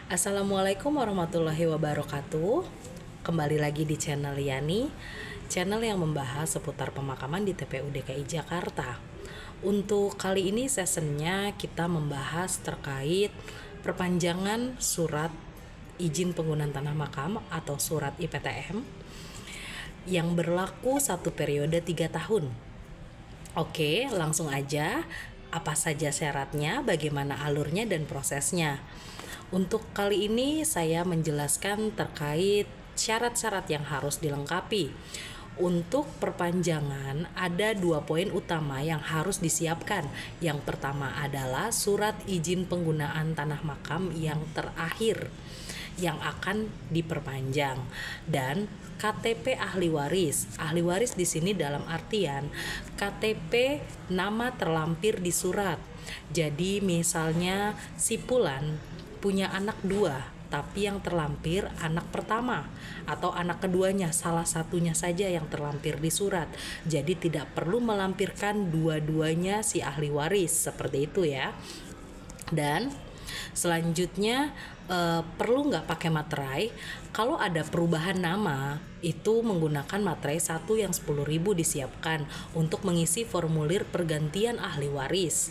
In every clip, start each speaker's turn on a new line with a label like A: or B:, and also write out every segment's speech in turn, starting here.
A: Assalamualaikum warahmatullahi wabarakatuh. Kembali lagi di channel Yani, channel yang membahas seputar pemakaman di TPU DKI Jakarta. Untuk kali ini sessionnya kita membahas terkait perpanjangan surat izin penggunaan tanah makam atau surat IPTM yang berlaku satu periode 3 tahun. Oke, langsung aja. Apa saja syaratnya, bagaimana alurnya dan prosesnya. Untuk kali ini saya menjelaskan terkait syarat-syarat yang harus dilengkapi. Untuk perpanjangan ada 2 poin utama yang harus disiapkan. Yang pertama adalah surat izin penggunaan tanah makam yang terakhir yang akan diperpanjang dan KTP ahli waris. Ahli waris di sini dalam artian KTP nama terlampir di surat. Jadi misalnya si Pulan punya anak 2 tapi yang terlampir anak pertama atau anak keduanya, salah satunya saja yang terlampir di surat. Jadi tidak perlu melampirkan dua-duanya si ahli waris, seperti itu ya. Dan selanjutnya perlu nggak pakai materai. Kalau ada perubahan nama itu menggunakan materai 1 yang 10.000 disiapkan untuk mengisi formulir pergantian ahli waris.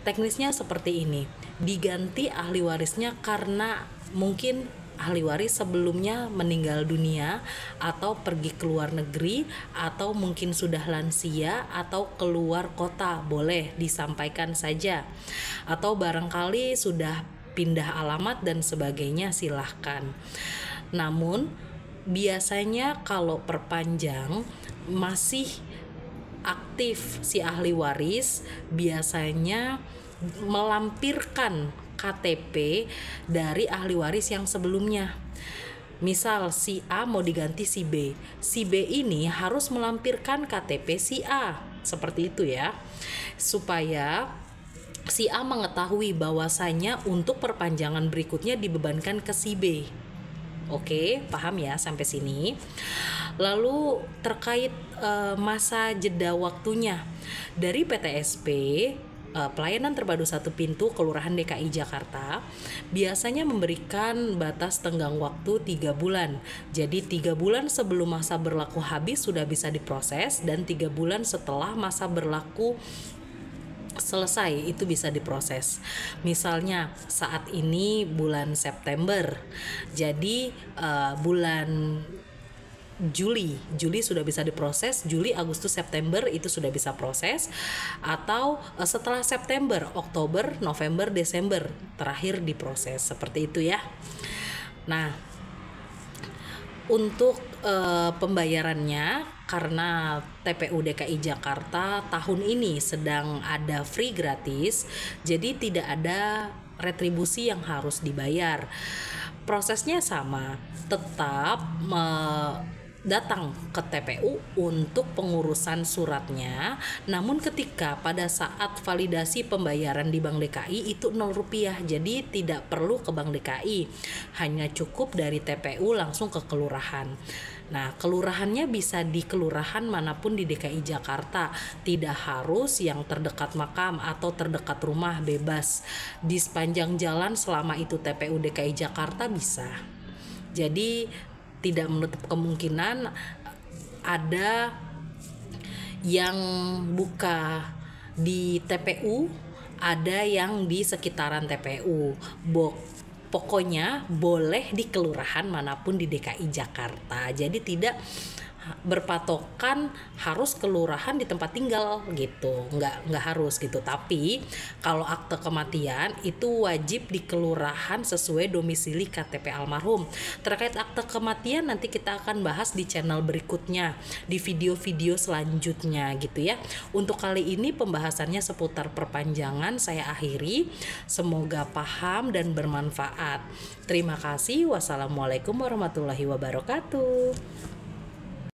A: Teknisnya seperti ini, diganti ahli warisnya karena mungkin ahli waris sebelumnya meninggal dunia atau pergi ke luar negeri atau mungkin sudah lansia atau keluar kota, boleh disampaikan saja. Atau barangkali sudah pindah alamat dan sebagainya, silahkan. Namun biasanya kalau perpanjang masih aktif si ahli waris biasanya melampirkan KTP dari ahli waris yang sebelumnya. Misal si A mau diganti si B ini harus melampirkan KTP si A, seperti itu ya, supaya si A mengetahui bahwasanya untuk perpanjangan berikutnya dibebankan ke si B. Oke, paham ya sampai sini. Lalu terkait masa jeda waktunya dari PTSP, pelayanan terpadu satu pintu Kelurahan DKI Jakarta biasanya memberikan batas tenggang waktu 3 bulan. Jadi 3 bulan sebelum masa berlaku habis sudah bisa diproses dan 3 bulan setelah masa berlaku selesai itu bisa diproses. Misalnya saat ini bulan September, jadi bulan Juli sudah bisa diproses, Juli, Agustus, September itu sudah bisa proses, atau setelah September, Oktober, November, Desember terakhir diproses, seperti itu ya. Nah, untuk pembayarannya, karena TPU DKI Jakarta tahun ini sedang ada free gratis, jadi tidak ada retribusi yang harus dibayar. Prosesnya sama, tetap datang ke TPU untuk pengurusan suratnya. Namun ketika pada saat validasi pembayaran di Bank DKI itu Rp0, jadi tidak perlu ke Bank DKI, hanya cukup dari TPU langsung ke kelurahan. Nah, kelurahannya bisa di kelurahan manapun di DKI Jakarta, tidak harus yang terdekat makam atau terdekat rumah, bebas. Di sepanjang jalan selama itu TPU DKI Jakarta bisa. Jadi tidak menutup kemungkinan ada yang buka di TPU, ada yang di sekitaran TPU. Pokoknya boleh di kelurahan manapun di DKI Jakarta. Jadi tidak berpatokan harus kelurahan di tempat tinggal gitu, nggak harus gitu. Tapi kalau akte kematian itu wajib di kelurahan sesuai domisili KTP almarhum. Terkait akte kematian nanti kita akan bahas di channel berikutnya, di video-video selanjutnya gitu ya. Untuk kali ini pembahasannya seputar perpanjangan saya akhiri. Semoga paham dan bermanfaat. Terima kasih. Wassalamualaikum warahmatullahi wabarakatuh.